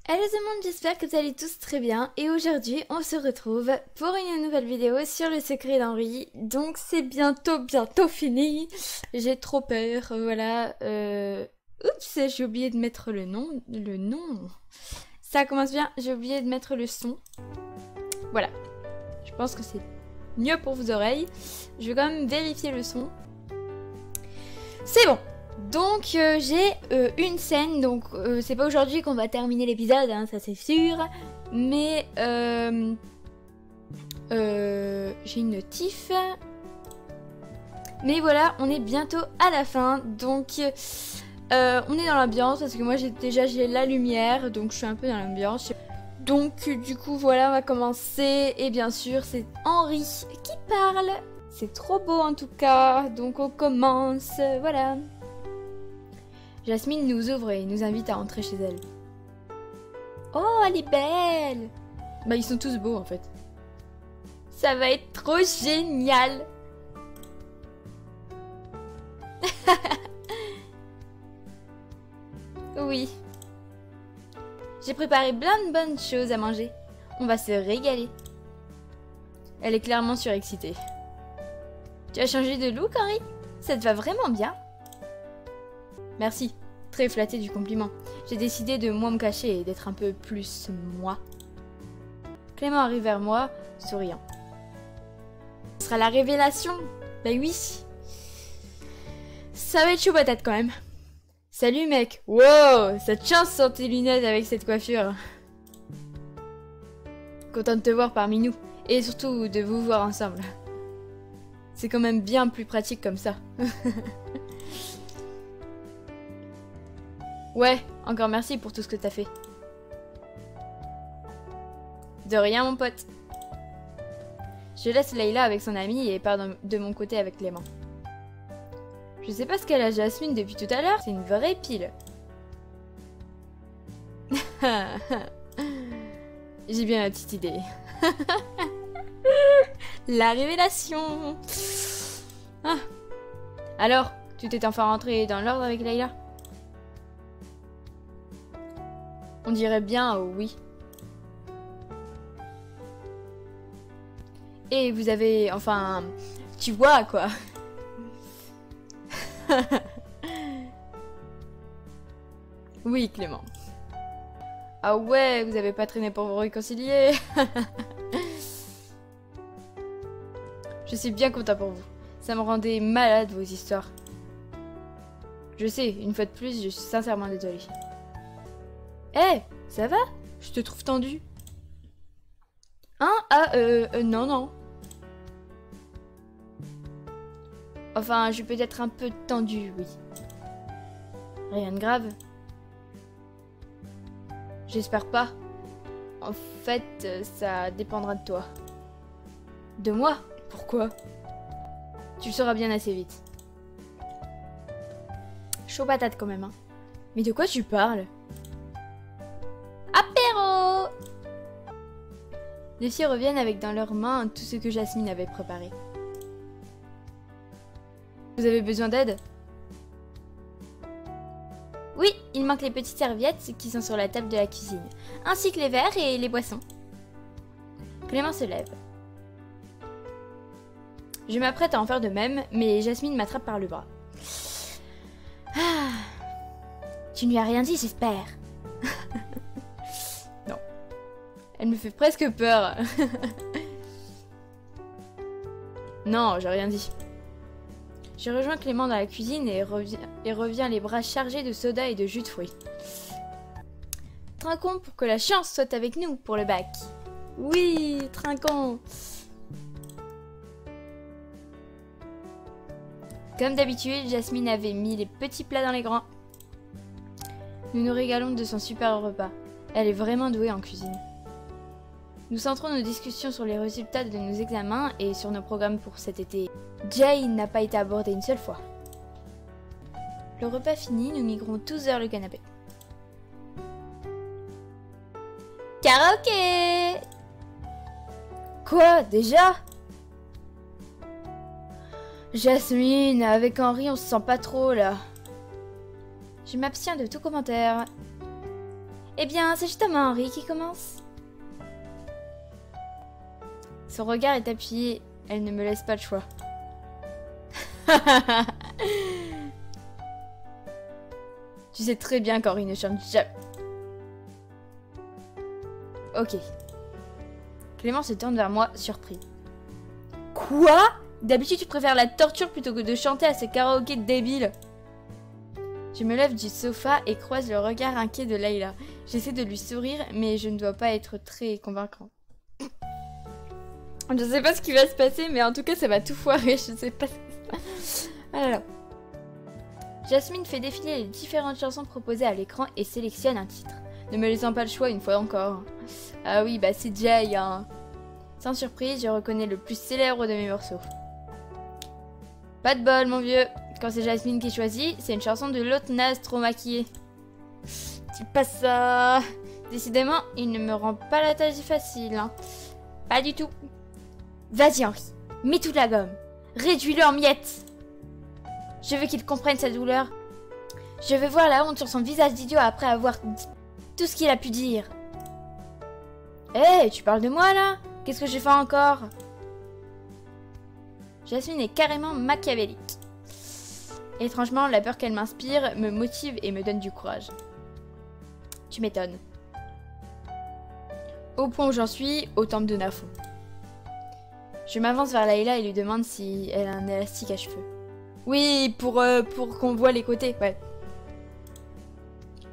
Hello tout le monde, j'espère que vous allez tous très bien et aujourd'hui on se retrouve pour une nouvelle vidéo sur le secret d'Henri. Donc c'est bientôt fini, j'ai trop peur, voilà. Oups, j'ai oublié de mettre le nom, Ça commence bien, j'ai oublié de mettre le son. Voilà, je pense que c'est mieux pour vos oreilles. Je vais quand même vérifier le son. C'est bon. Donc j'ai une scène, donc c'est pas aujourd'hui qu'on va terminer l'épisode, hein, ça c'est sûr, mais j'ai une notif. Mais voilà, on est bientôt à la fin, donc on est dans l'ambiance parce que moi j'ai la lumière, donc je suis un peu dans l'ambiance. Donc du coup voilà, on va commencer et bien sûr c'est Henri qui parle. C'est trop beau en tout cas, donc on commence, voilà. Jasmine nous ouvre et nous invite à entrer chez elle. Oh, elle est belle! Bah, ils sont tous beaux en fait. Ça va être trop génial! Oui. J'ai préparé plein de bonnes choses à manger. On va se régaler. Elle est clairement surexcitée. Tu as changé de look, Henri? Ça te va vraiment bien. Merci, très flattée du compliment. J'ai décidé de moins me cacher et d'être un peu plus moi. Clément arrive vers moi, souriant. Ce sera la révélation. Bah oui. Ça va être chaud patate quand même. Salut mec. Wow, ça te chance sans tes lunettes avec cette coiffure. Content de te voir parmi nous. Et surtout de vous voir ensemble. C'est quand même bien plus pratique comme ça. Ouais, encore merci pour tout ce que t'as fait. De rien mon pote. Je laisse Leïla avec son amie et pars de mon côté avec Clément. Je sais pas ce qu'elle a Jasmine depuis tout à l'heure, c'est une vraie pile. J'ai bien la petite idée. La révélation. Ah. Alors, tu t'es enfin rentré dans l'ordre avec Leïla? On dirait bien oui. Et vous avez... Enfin... Tu vois, quoi. Oui, Clément. Ah ouais, vous avez pas traîné pour vous réconcilier. Je suis bien content pour vous. Ça me rendait malade, vos histoires. Je sais, une fois de plus, je suis sincèrement désolée. Eh, ça va? Je te trouve tendu. Hein? Ah, non. Enfin, je suis peut-être un peu tendue, oui. Rien de grave. J'espère pas. En fait, ça dépendra de toi. De moi? Pourquoi? Tu le sauras bien assez vite. Chaud patate quand même, hein. Mais de quoi tu parles? Apéro! Les filles reviennent avec dans leurs mains tout ce que Jasmine avait préparé. Vous avez besoin d'aide? Oui, il manque les petites serviettes qui sont sur la table de la cuisine, ainsi que les verres et les boissons. Clément se lève. Je m'apprête à en faire de même, mais Jasmine m'attrape par le bras. Ah, tu ne lui as rien dit, j'espère. Non. Elle me fait presque peur. Non, j'ai rien dit. Je rejoins Clément dans la cuisine et reviens les bras chargés de soda et de jus de fruits. Trinquons pour que la chance soit avec nous pour le bac. Oui, trinquons. Comme d'habitude, Jasmine avait mis les petits plats dans les grands. Nous nous régalons de son super repas. Elle est vraiment douée en cuisine. Nous centrons nos discussions sur les résultats de nos examens et sur nos programmes pour cet été. Jay n'a pas été abordé une seule fois. Le repas fini, nous migrons tous vers le canapé. Karaoké! Quoi, déjà? Jasmine, avec Henri, on se sent pas trop là. Je m'abstiens de tout commentaire. Eh bien, c'est justement Henri qui commence. Son regard est appuyé. Elle ne me laisse pas le choix. Tu sais très bien qu'Henri ne chante jamais. Ok. Clément se tourne vers moi, surpris. Quoi? D'habitude, tu préfères la torture plutôt que de chanter à ce karaoké débile. Je me lève du sofa et croise le regard inquiet de Layla. J'essaie de lui sourire, mais je ne dois pas être très convaincant. Je sais pas ce qui va se passer, mais en tout cas, ça va tout foirer. Je sais pas ce qui se passe. Ah là là. Jasmine fait défiler les différentes chansons proposées à l'écran et sélectionne un titre, ne me laissant pas le choix une fois encore. Ah oui, bah c'est Jay, hein. Sans surprise, je reconnais le plus célèbre de mes morceaux. Pas de bol, mon vieux. Quand c'est Jasmine qui choisit, c'est une chanson de l'autre naze trop maquillée. Dis pas ça. Décidément, il ne me rend pas la tâche facile, hein. Pas du tout. Vas-y, Henri, mets toute la gomme. Réduis-le en miettes. Je veux qu'il comprenne sa douleur. Je veux voir la honte sur son visage d'idiot après avoir dit tout ce qu'il a pu dire. Hé, hey, tu parles de moi, là? Qu'est-ce que j'ai fait encore? Jasmine est carrément machiavélique. Étrangement, la peur qu'elle m'inspire me motive et me donne du courage. Tu m'étonnes. Au point où j'en suis, autant me donner à fond. Je m'avance vers Layla et lui demande si elle a un élastique à cheveux. Oui, pour qu'on voit les côtés, ouais.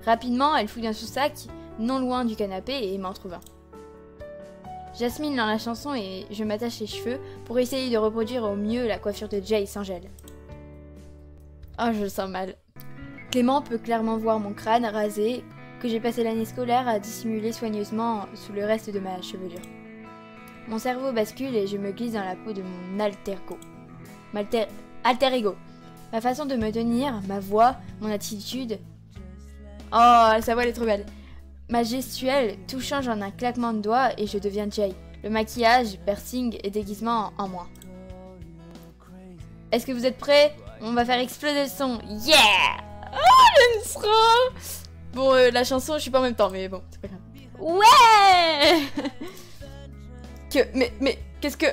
Rapidement, elle fouille dans son sac, non loin du canapé, et m'en trouve un. Jasmine dans la chanson et je m'attache les cheveux pour essayer de reproduire au mieux la coiffure de Jay sans gel. Oh, je le sens mal. Clément peut clairement voir mon crâne rasé, que j'ai passé l'année scolaire à dissimuler soigneusement sous le reste de ma chevelure. Mon cerveau bascule et je me glisse dans la peau de mon alter ego. Ma façon de me tenir, ma voix, mon attitude. Oh, sa voix elle est trop belle. Ma gestuelle, tout change en un claquement de doigts et je deviens Jay. Le maquillage, piercing et déguisement en moins. Est-ce que vous êtes prêts? On va faire exploser le son. Yeah! Oh, le sera. Bon, la chanson, je suis pas en même temps, mais bon, c'est pas grave. Ouais! Mais, qu'est-ce que...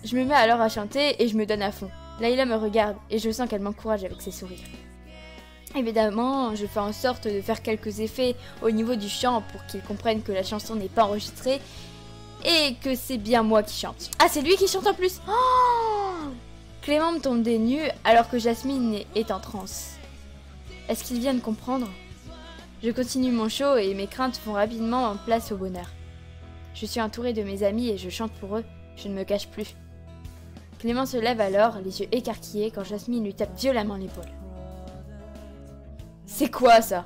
Je me mets alors à chanter et je me donne à fond. Layla me regarde et je sens qu'elle m'encourage avec ses sourires. Évidemment, je fais en sorte de faire quelques effets au niveau du chant pour qu'ils comprennent que la chanson n'est pas enregistrée et que c'est bien moi qui chante. Ah, c'est lui qui chante en plus. Oh! Clément me tombe des nues alors que Jasmine est en transe. Est-ce qu'ils viennent comprendre? Je continue mon show et mes craintes font rapidement place au bonheur. Je suis entourée de mes amis et je chante pour eux. Je ne me cache plus. Clément se lève alors, les yeux écarquillés, quand Jasmine lui tape violemment l'épaule. C'est quoi ça?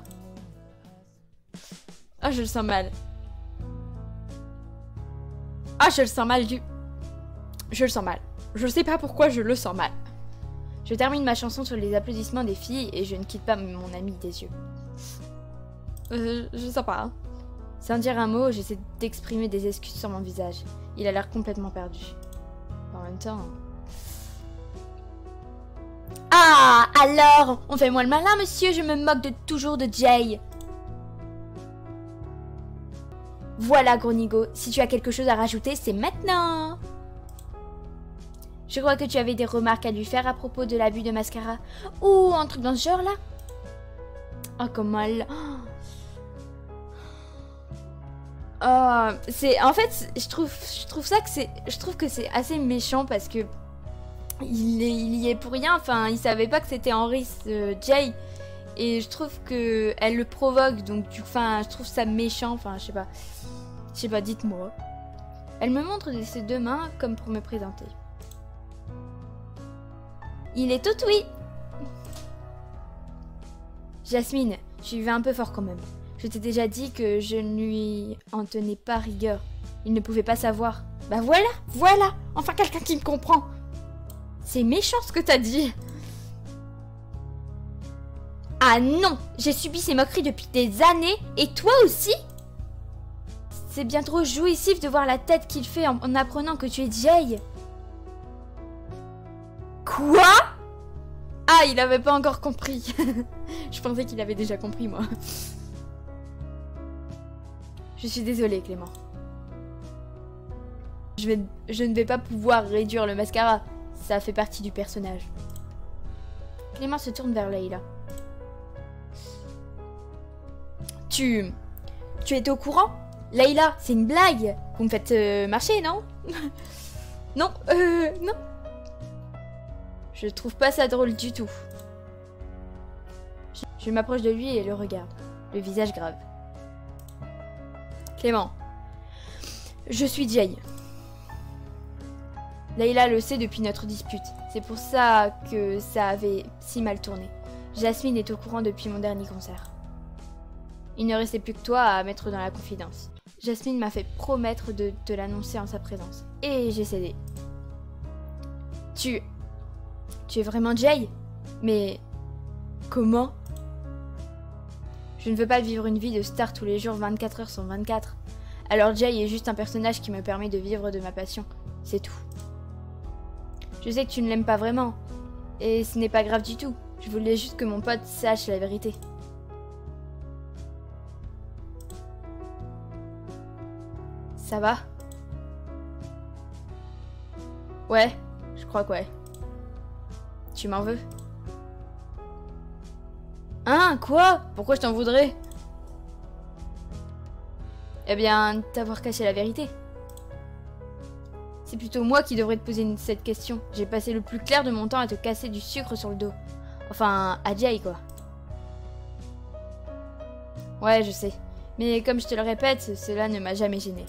Ah, je le sens mal. Ah, je le sens mal du... Je le sens mal. Je sais pas pourquoi je le sens mal. Je termine ma chanson sur les applaudissements des filles et je ne quitte pas mon ami des yeux. Je sens pas, hein. Sans dire un mot, j'essaie d'exprimer des excuses sur mon visage. Il a l'air complètement perdu. En même temps... Ah, alors, on fait moi le malin, monsieur, je me moque toujours de Jay. Voilà, gros nigo, si tu as quelque chose à rajouter, c'est maintenant. Je crois que tu avais des remarques à lui faire à propos de l'abus de mascara. Ou un truc dans ce genre-là. Oh, comment elle... c'est... En fait, je trouve que c'est assez méchant parce que... Il y est pour rien, enfin, il savait pas que c'était Henri, Jay. Et je trouve que elle le provoque, donc enfin, je trouve ça méchant, enfin, je sais pas, dites-moi. Elle me montre ses deux mains comme pour me présenter. Il est tout oui. Jasmine, je lui vais un peu fort quand même. Je t'ai déjà dit que je ne lui en tenais pas rigueur. Il ne pouvait pas savoir. Bah voilà, enfin quelqu'un qui me comprend. C'est méchant ce que t'as dit. Ah non, j'ai subi ces moqueries depuis des années, et toi aussi? C'est bien trop jouissif de voir la tête qu'il fait en apprenant que tu es Jay. Quoi? Ah, il avait pas encore compris. Je pensais qu'il avait déjà compris, moi. Je suis désolée, Clément. Je ne vais pas pouvoir réduire le mascara. Ça fait partie du personnage. Clément se tourne vers Layla. Tu étais au courant? Layla, c'est une blague. Vous me faites marcher, non? Non, non. Je trouve pas ça drôle du tout. Je m'approche de lui et le regarde, le visage grave. Clément, je suis Jay. Layla le sait depuis notre dispute. C'est pour ça que ça avait si mal tourné. Jasmine est au courant depuis mon dernier concert. Il ne restait plus que toi à mettre dans la confidence. Jasmine m'a fait promettre de te l'annoncer en sa présence. Et j'ai cédé. Tu es vraiment Jay? Mais comment? Je ne veux pas vivre une vie de star tous les jours 24 heures sur 24. Alors Jay est juste un personnage qui me permet de vivre de ma passion. C'est tout. Je sais que tu ne l'aimes pas vraiment. Et ce n'est pas grave du tout. Je voulais juste que mon pote sache la vérité. Ça va? Ouais, je crois que ouais. Tu m'en veux? Hein? Quoi? Pourquoi je t'en voudrais? Eh bien, t'avoir caché la vérité. C'est plutôt moi qui devrais te poser cette question. J'ai passé le plus clair de mon temps à te casser du sucre sur le dos. Enfin, à Jay, quoi. Ouais, je sais. Mais comme je te le répète, cela ne m'a jamais gêné.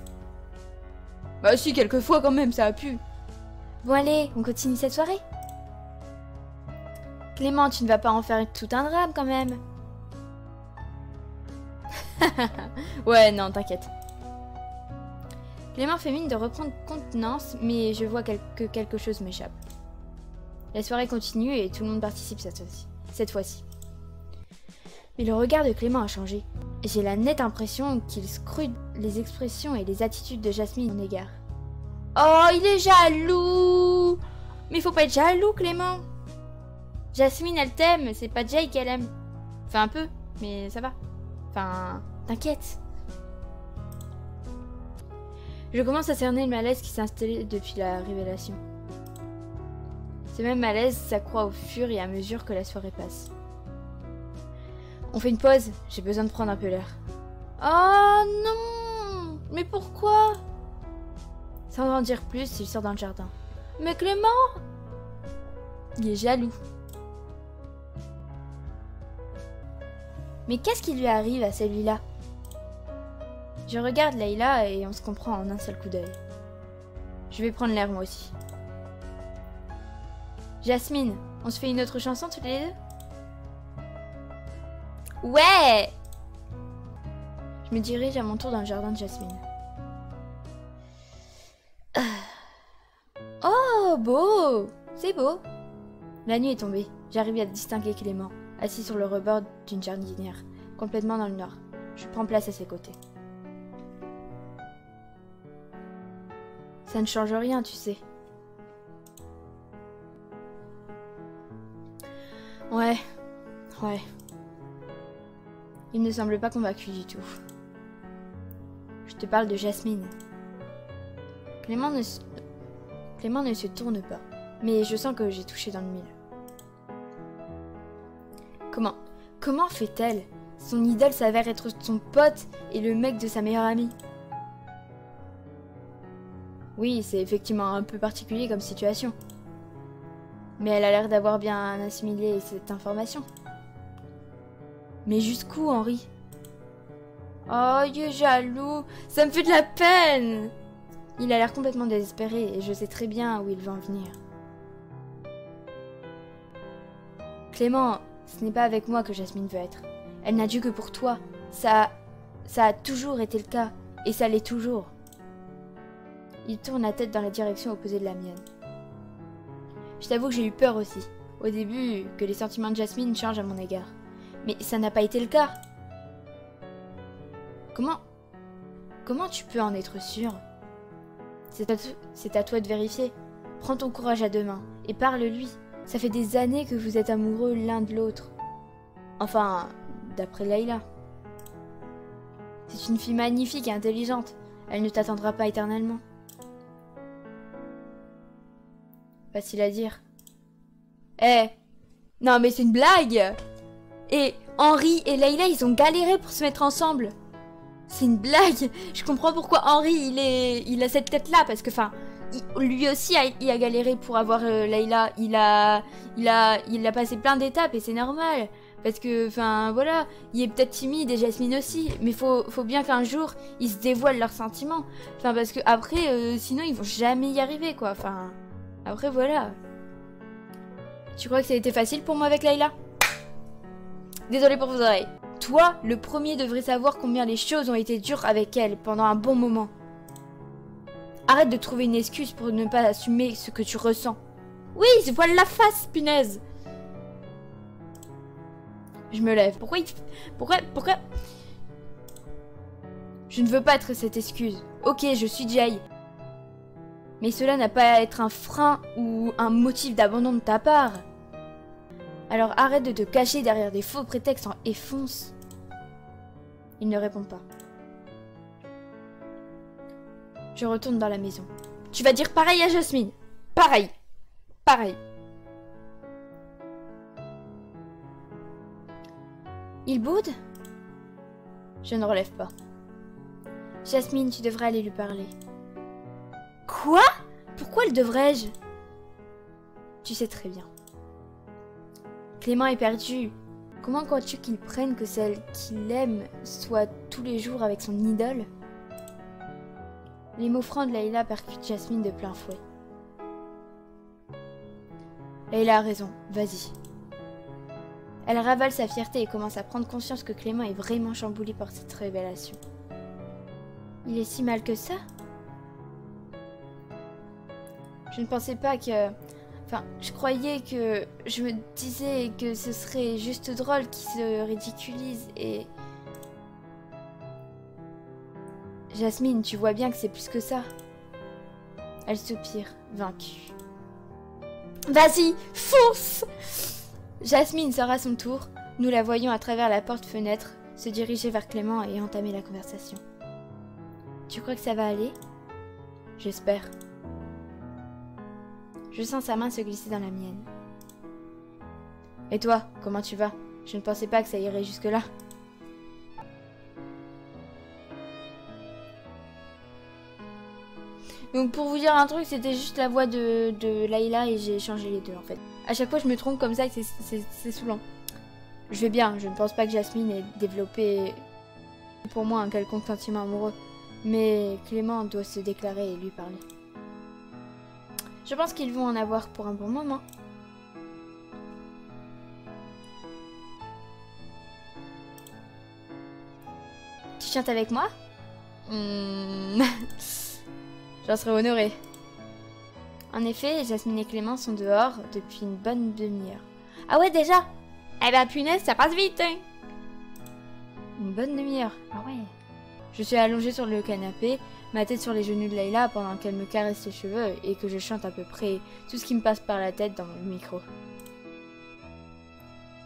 Bah si, quelquefois quand même, ça a pu. Bon allez, on continue cette soirée? Clément, tu ne vas pas en faire tout un drame quand même. Ouais, non, t'inquiète. Clément fait mine de reprendre contenance, mais je vois que quelque chose m'échappe. La soirée continue et tout le monde participe cette fois-ci. Mais le regard de Clément a changé. J'ai la nette impression qu'il scrute les expressions et les attitudes de Jasmine à mon égard. Oh, il est jaloux! Mais il faut pas être jaloux, Clément! Jasmine, elle t'aime, c'est pas Jay qu'elle aime. Enfin, un peu, mais ça va. Enfin, t'inquiète. Je commence à cerner le malaise qui s'est installé depuis la révélation. Ce même malaise s'accroît au fur et à mesure que la soirée passe. On fait une pause, j'ai besoin de prendre un peu l'air. Oh non! Mais pourquoi? Sans en dire plus, il sort dans le jardin. Mais Clément! Il est jaloux. Mais qu'est-ce qui lui arrive à celui-là? Je regarde Layla et on se comprend en un seul coup d'œil. Je vais prendre l'air moi aussi. Jasmine, on se fait une autre chanson toutes les deux? Ouais! Je me dirige à mon tour dans le jardin de Jasmine. Oh, beau! C'est beau! La nuit est tombée. J'arrive à distinguer Clément, assis sur le rebord d'une jardinière, complètement dans le noir. Je prends place à ses côtés. Ça ne change rien, tu sais. Ouais. Il ne semble pas convaincu du tout. Je te parle de Jasmine. Clément ne se tourne pas, mais je sens que j'ai touché dans le mille. Comment fait-elle? Son idole s'avère être son pote et le mec de sa meilleure amie. Oui, c'est effectivement un peu particulier comme situation. Mais elle a l'air d'avoir bien assimilé cette information. Mais jusqu'où, Henri? Oh, il est jaloux. Ça me fait de la peine. Il a l'air complètement désespéré et je sais très bien où il va en venir. Clément, ce n'est pas avec moi que Jasmine veut être. Elle n'a dû que pour toi. Ça a toujours été le cas. Et ça l'est toujours. Il tourne la tête dans la direction opposée de la mienne. Je t'avoue que j'ai eu peur aussi. Au début, que les sentiments de Jasmine changent à mon égard. Mais ça n'a pas été le cas. Comment tu peux en être sûr? C'est à toi de vérifier. Prends ton courage à deux mains et parle-lui. Ça fait des années que vous êtes amoureux l'un de l'autre. Enfin, d'après Layla. C'est une fille magnifique et intelligente. Elle ne t'attendra pas éternellement. Facile à dire. Eh, non mais c'est une blague. Et Henri et Layla, ils ont galéré pour se mettre ensemble. C'est une blague. Je comprends pourquoi Henri, il a cette tête-là. Parce que, enfin, lui aussi, il a galéré pour avoir Layla. Il a passé plein d'étapes et c'est normal. Parce que, enfin, voilà, il est peut-être timide et Jasmine aussi. Mais faut bien qu'un jour, ils se dévoilent leurs sentiments. Enfin, parce que après, sinon, ils vont jamais y arriver, quoi. Enfin, après, voilà. Tu crois que ça a été facile pour moi avec Layla? Désolée pour vos oreilles. Toi, le premier devrais savoir combien les choses ont été dures avec elle pendant un bon moment. Arrête de trouver une excuse pour ne pas assumer ce que tu ressens. Oui, je voile la face, punaise. Je me lève. Pourquoi Je ne veux pas être cette excuse. Ok, je suis Jay. Mais cela n'a pas à être un frein ou un motif d'abandon de ta part. Alors arrête de te cacher derrière des faux prétextes et fonce. Il ne répond pas. Je retourne dans la maison. Tu vas dire pareil à Jasmine. Pareil. Pareil. Il boude? Je ne relève pas. Jasmine, tu devrais aller lui parler. Quoi? Pourquoi le devrais-je? Tu sais très bien. Clément est perdu. Comment crois-tu qu'il prenne que celle qu'il aime soit tous les jours avec son idole? Les mots francs de Layla percutent Jasmine de plein fouet. Layla a raison, vas-y. Elle ravale sa fierté et commence à prendre conscience que Clément est vraiment chamboulé par cette révélation. Il est si mal que ça? Je ne pensais pas que... Enfin, je croyais que... Je me disais que ce serait juste drôle qu'il se ridiculise et... Jasmine, tu vois bien que c'est plus que ça. Elle soupire, vaincue. Vas-y, fonce! Jasmine sort à son tour. Nous la voyons à travers la porte-fenêtre se diriger vers Clément et entamer la conversation. Tu crois que ça va aller? J'espère. Je sens sa main se glisser dans la mienne. Et toi, comment tu vas? Je ne pensais pas que ça irait jusque-là. Donc pour vous dire un truc, c'était juste la voix de Layla et j'ai changé les deux en fait. À chaque fois je me trompe comme ça et c'est saoulant. Je vais bien, je ne pense pas que Jasmine ait développé pour moi un quelconque sentiment amoureux. Mais Clément doit se déclarer et lui parler. Je pense qu'ils vont en avoir pour un bon moment. Tu chantes avec moi? J'en serais honorée. En effet, Jasmine et Clément sont dehors depuis une bonne demi-heure. Ah ouais, déjà? Eh ben punaise, ça passe vite, hein. Une bonne demi-heure, ah ouais. Je suis allongée sur le canapé, ma tête sur les genoux de Layla pendant qu'elle me caresse les cheveux et que je chante à peu près tout ce qui me passe par la tête dans le micro.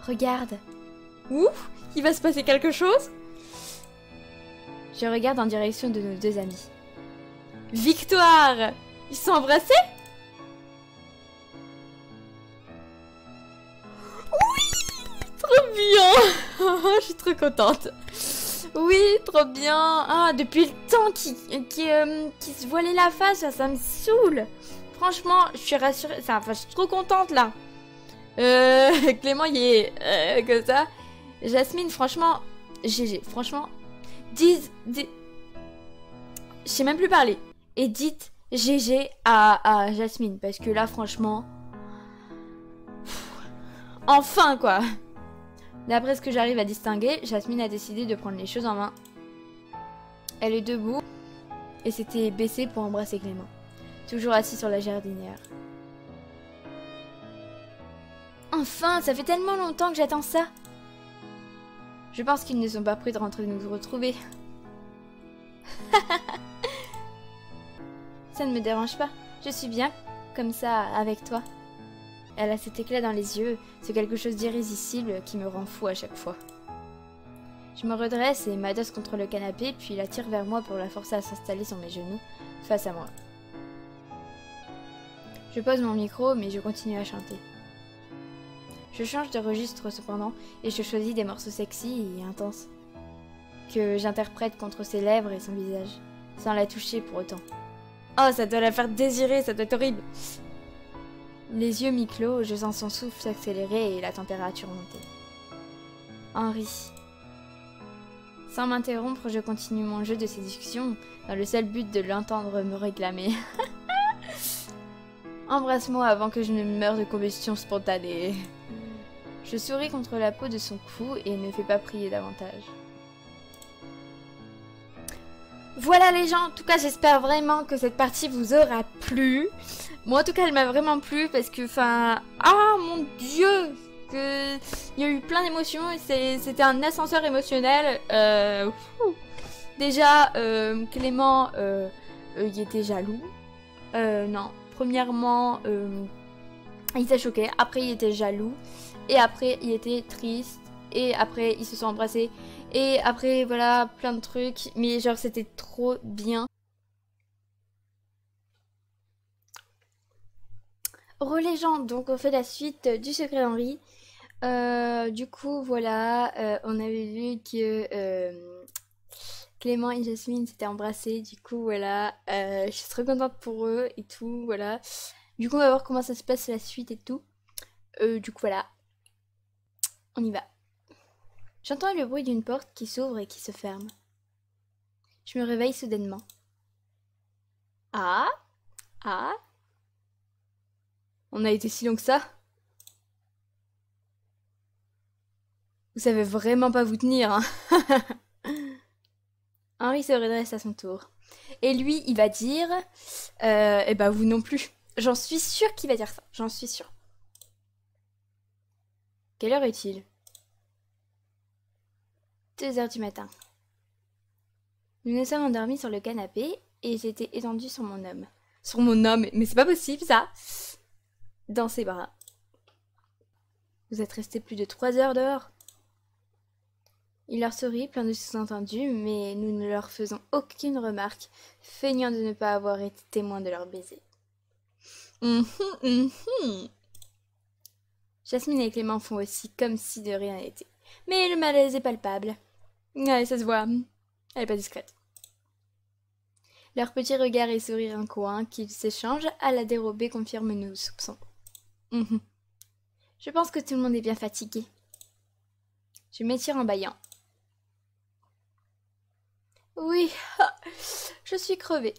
Regarde. Ouf, il va se passer quelque chose? Je regarde en direction de nos deux amis. Victoire! Ils sont embrassés? Oui! Trop bien! Je suis trop contente. Oui, trop bien. Ah, depuis le temps qui se voilait la face, ça me saoule. Franchement, je suis rassurée. Enfin, je suis trop contente là. Clément, il est comme ça. Jasmine, franchement, GG. Franchement, je sais même plus parler. Et dites GG à Jasmine. Parce que là, franchement... Enfin, quoi. D'après ce que j'arrive à distinguer, Jasmine a décidé de prendre les choses en main. Elle est debout et s'était baissée pour embrasser Clément. Toujours assis sur la jardinière. Enfin, ça fait tellement longtemps que j'attends ça. Je pense qu'ils ne sont pas prêts de rentrer nous retrouver. Ça ne me dérange pas. Je suis bien comme ça avec toi. Elle a cet éclat dans les yeux, c'est quelque chose d'irrésistible qui me rend fou à chaque fois. Je me redresse et m'adosse contre le canapé, puis la tire vers moi pour la forcer à s'installer sur mes genoux, face à moi. Je pose mon micro, mais je continue à chanter. Je change de registre cependant, et je choisis des morceaux sexy et intenses, que j'interprète contre ses lèvres et son visage, sans la toucher pour autant. Oh, ça doit la faire désirer, ça doit être horrible! Les yeux mi-clos, je sens son souffle s'accélérer et la température monter. Henri. Sans m'interrompre, je continue mon jeu de séduction, dans le seul but de l'entendre me réclamer. Embrasse-moi avant que je ne meure de combustion spontanée. Je souris contre la peau de son cou et ne fais pas prier davantage. Voilà les gens, en tout cas j'espère vraiment que cette partie vous aura plu. Moi en tout cas elle m'a vraiment plu parce que, enfin, ah mon dieu, il y a eu plein d'émotions et c'était un ascenseur émotionnel. Déjà, Clément, il était jaloux. Non, premièrement, il s'est choqué, après il était jaloux, et après il était triste, et après ils se sont embrassés. Et après, voilà, plein de trucs. Mais genre, c'était trop bien. Les gens, donc on fait la suite du secret d'Henri. Du coup, voilà, on avait vu que Clément et Jasmine s'étaient embrassés. Du coup, voilà, je suis trop contente pour eux et tout, voilà. Du coup, on va voir comment ça se passe la suite et tout. Du coup, voilà, on y va. J'entends le bruit d'une porte qui s'ouvre et qui se ferme. Je me réveille soudainement. Ah? Ah? On a été si long que ça? Vous savez vraiment pas vous tenir, hein? Henri se redresse à son tour. Et lui, il va dire... eh ben, vous non plus. J'en suis sûre qu'il va dire ça. J'en suis sûre. Quelle heure est-il? 2 heures du matin. Nous nous sommes endormis sur le canapé et j'étais étendue sur mon homme. Sur mon homme? Mais c'est pas possible ça! Dans ses bras. Vous êtes restés plus de 3 heures dehors? Il leur sourit, plein de sous-entendus, mais nous ne leur faisons aucune remarque, feignant de ne pas avoir été témoins de leur baiser. Jasmine et Clément font aussi comme si de rien n'était. Mais le malaise est palpable. Ouais, ça se voit. Elle est pas discrète. Leurs petits regards et sourires en coin qu'ils s'échangent à la dérobée confirment nos soupçons. Je pense que tout le monde est bien fatigué. Je m'étire en bâillant. Oui, je suis crevée.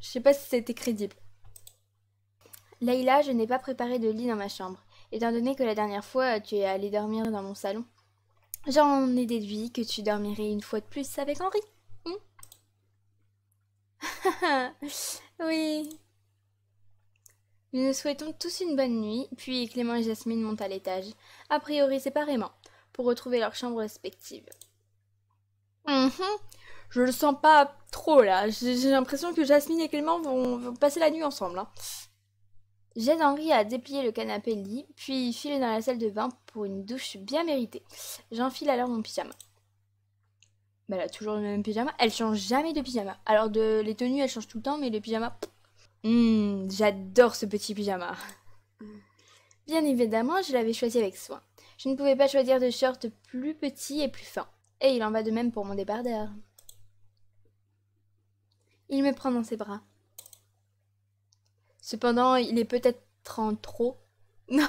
Je sais pas si c'était crédible. Leïla, je n'ai pas préparé de lit dans ma chambre, étant donné que la dernière fois tu es allée dormir dans mon salon. J'en ai déduit que tu dormirais une fois de plus avec Henri. Oui. Nous nous souhaitons tous une bonne nuit, puis Clément et Jasmine montent à l'étage, a priori séparément, pour retrouver leurs chambres respectives. Je le sens pas trop là, j'ai l'impression que Jasmine et Clément vont passer la nuit ensemble. Hein. J'aide Henri à déplier le canapé-lit, puis file dans la salle de bain pour une douche bien méritée. J'enfile alors mon pyjama. Bah, elle a toujours le même pyjama, elle change jamais de pyjama. Alors les tenues elles changent tout le temps, mais les pyjamas... j'adore ce petit pyjama. Bien évidemment, je l'avais choisi avec soin. Je ne pouvais pas choisir de short plus petit et plus fin. Et il en va de même pour mon débardeur. Il me prend dans ses bras. Cependant, il est peut-être en trop. Non.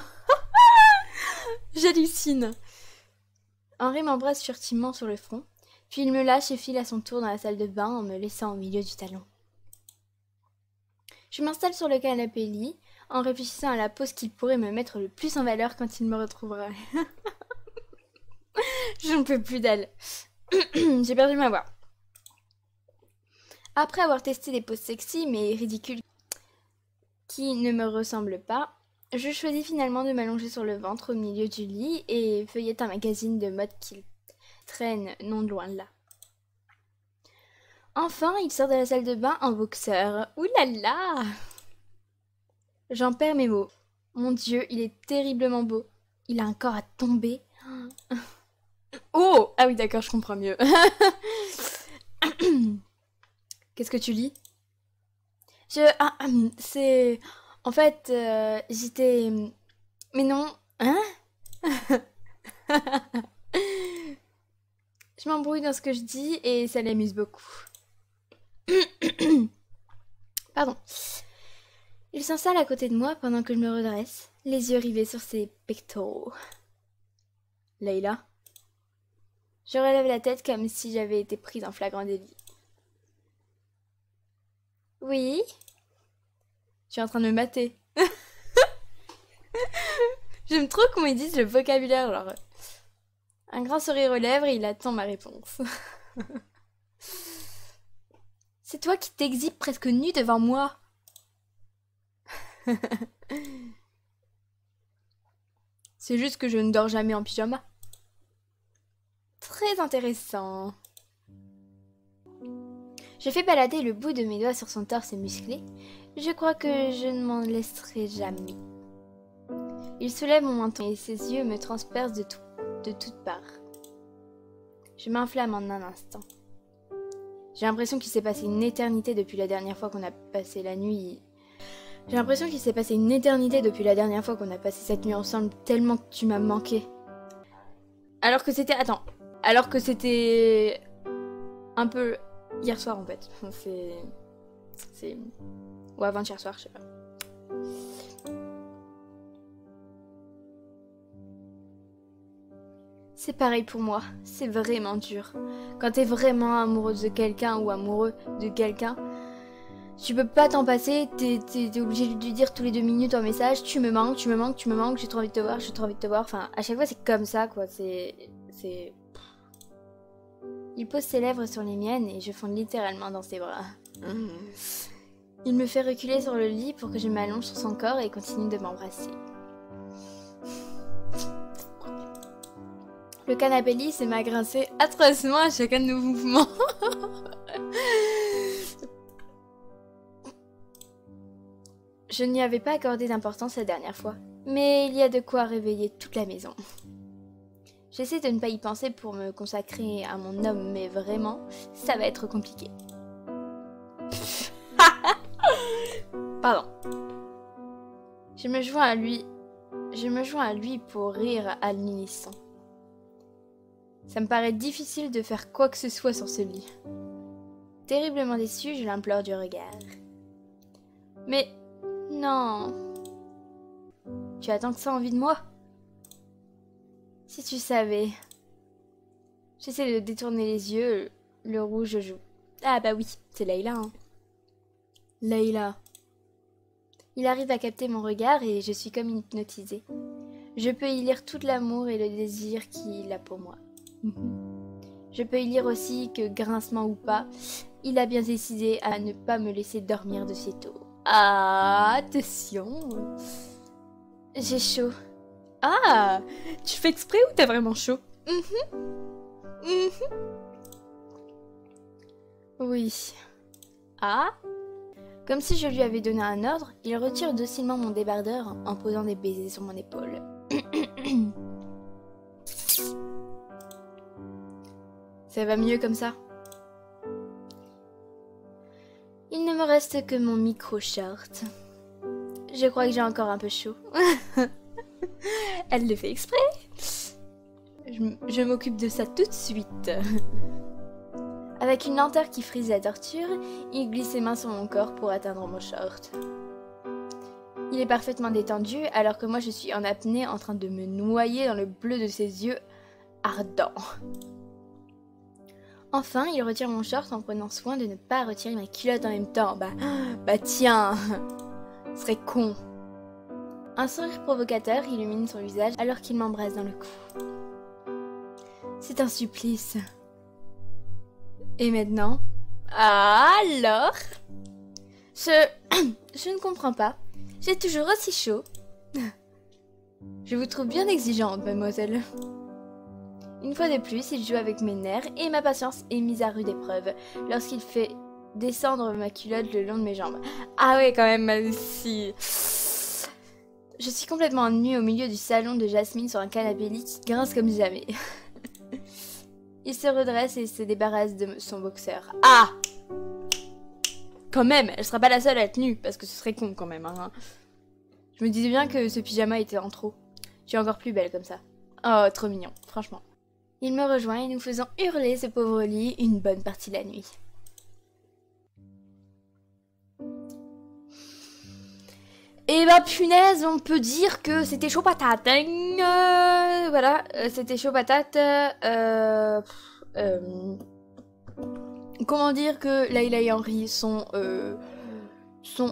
J'hallucine. Henri m'embrasse furtivement sur le front, puis il me lâche et file à son tour dans la salle de bain en me laissant au milieu du salon. Je m'installe sur le canapé-lit en réfléchissant à la pose qu'il pourrait me mettre le plus en valeur quand il me retrouvera. Je ne peux plus d'elle. J'ai perdu ma voix. Après avoir testé des poses sexy mais ridicules qui ne me ressemblent pas, je choisis finalement de m'allonger sur le ventre au milieu du lit et feuillette un magazine de mode qui traîne non loin de là. Enfin, il sort de la salle de bain en boxeur. Ouh là là! J'en perds mes mots. Mon Dieu, il est terriblement beau. Il a un corps à tomber. Oh! Ah oui, d'accord, je comprends mieux. Qu'est-ce que tu lis? C'est... En fait, j'étais... Mais non... Hein? Je m'embrouille dans ce que je dis et ça l'amuse beaucoup. Pardon. Il s'installe à côté de moi pendant que je me redresse, les yeux rivés sur ses pectoraux. Leïla? Je relève la tête comme si j'avais été prise en flagrant délit. Oui? Tu es en train de me mater. J'aime trop comment ils disent le vocabulaire, genre... Un grand sourire aux lèvres et il attend ma réponse. C'est toi qui t'exhibes presque nu devant moi. C'est juste que je ne dors jamais en pyjama. Très intéressant. Je fais balader le bout de mes doigts sur son torse musclé. Je crois que je ne m'en laisserai jamais. Il soulève mon menton et ses yeux me transpercent de toutes parts. Je m'inflamme en un instant. J'ai l'impression qu'il s'est passé une éternité depuis la dernière fois qu'on a passé la nuit. J'ai l'impression qu'il s'est passé une éternité depuis la dernière fois qu'on a passé cette nuit ensemble, tellement que tu m'as manqué. Alors que c'était... Attends. Alors que c'était... un peu... hier soir en fait. C'est... Ou avant-hier soir, je sais pas. C'est pareil pour moi, c'est vraiment dur. Quand t'es vraiment amoureuse de quelqu'un ou amoureux de quelqu'un, tu peux pas t'en passer, t'es obligé de lui dire tous les 2 minutes en message, tu me manques, tu me manques, tu me manques, j'ai trop envie de te voir, j'ai trop envie de te voir. Enfin, à chaque fois c'est comme ça quoi, c'est... Il pose ses lèvres sur les miennes et je fonds littéralement dans ses bras. Il me fait reculer sur le lit pour que je m'allonge sur son corps et continue de m'embrasser. Le canapé lisse m'a grincé atrocement à chacun de nos mouvements. Je n'y avais pas accordé d'importance la dernière fois, mais il y a de quoi réveiller toute la maison. J'essaie de ne pas y penser pour me consacrer à mon homme, mais vraiment, ça va être compliqué. Pardon. Je me joins à lui pour rire à l'unisson. Ça me paraît difficile de faire quoi que ce soit sur ce lit. Terriblement déçue, je l'implore du regard. Mais non. Tu as tant que ça envie de moi? Si tu savais. J'essaie de détourner les yeux, le rouge joue. Ah bah oui, c'est Leïla. Hein. Leïla. Il arrive à capter mon regard et je suis comme hypnotisée. Je peux y lire tout l'amour et le désir qu'il a pour moi. Je peux y lire aussi que, grincement ou pas, il a bien décidé à ne pas me laisser dormir de sitôt. Ah, attention! J'ai chaud. Ah! Tu fais exprès ou t'as vraiment chaud? Oui. Ah? Comme si je lui avais donné un ordre, il retire docilement mon débardeur en posant des baisers sur mon épaule. Ça va mieux comme ça? Il ne me reste que mon micro-short. Je crois que j'ai encore un peu chaud. Elle le fait exprès. Je m'occupe de ça tout de suite. Avec une lenteur qui frise la torture, il glisse ses mains sur mon corps pour atteindre mon short. Il est parfaitement détendu alors que moi je suis en apnée en train de me noyer dans le bleu de ses yeux ardents. Enfin, il retire mon short en prenant soin de ne pas retirer ma culotte en même temps. Bah tiens, ce serait con. Un sourire provocateur illumine son visage alors qu'il m'embrasse dans le cou. C'est un supplice. Et maintenant? Alors? Je ne comprends pas. J'ai toujours aussi chaud. Je vous trouve bien exigeante, mademoiselle. Une fois de plus, il joue avec mes nerfs et ma patience est mise à rude épreuve lorsqu'il fait descendre ma culotte le long de mes jambes. Ah ouais, quand même, si... Je suis complètement nue au milieu du salon de Jasmine sur un canapé lit qui grince comme jamais. Il se redresse et il se débarrasse de son boxeur. Ah! Quand même, elle sera pas la seule à être nue, parce que ce serait con quand même. Hein. Je me disais bien que ce pyjama était en trop. Je suis encore plus belle comme ça. Oh, trop mignon, franchement. Il me rejoint et nous faisons hurler ce pauvre lit une bonne partie de la nuit. Et bah punaise, on peut dire que c'était chaud patate. Hein. Voilà, c'était chaud patate. Comment dire que Layla et Henry sont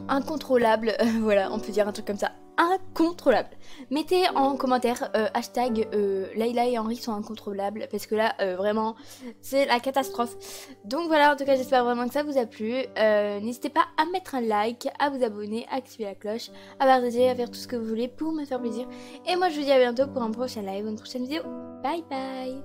incontrôlables. Voilà, on peut dire un truc comme ça. Incontrôlables. Mettez en commentaire hashtag Layla et Henry sont incontrôlables parce que là vraiment c'est la catastrophe. Donc voilà, en tout cas j'espère vraiment que ça vous a plu. N'hésitez pas à mettre un like, à vous abonner, à activer la cloche, à partager, à faire tout ce que vous voulez pour me faire plaisir. Et moi je vous dis à bientôt pour un prochain live ou une prochaine vidéo. Bye bye.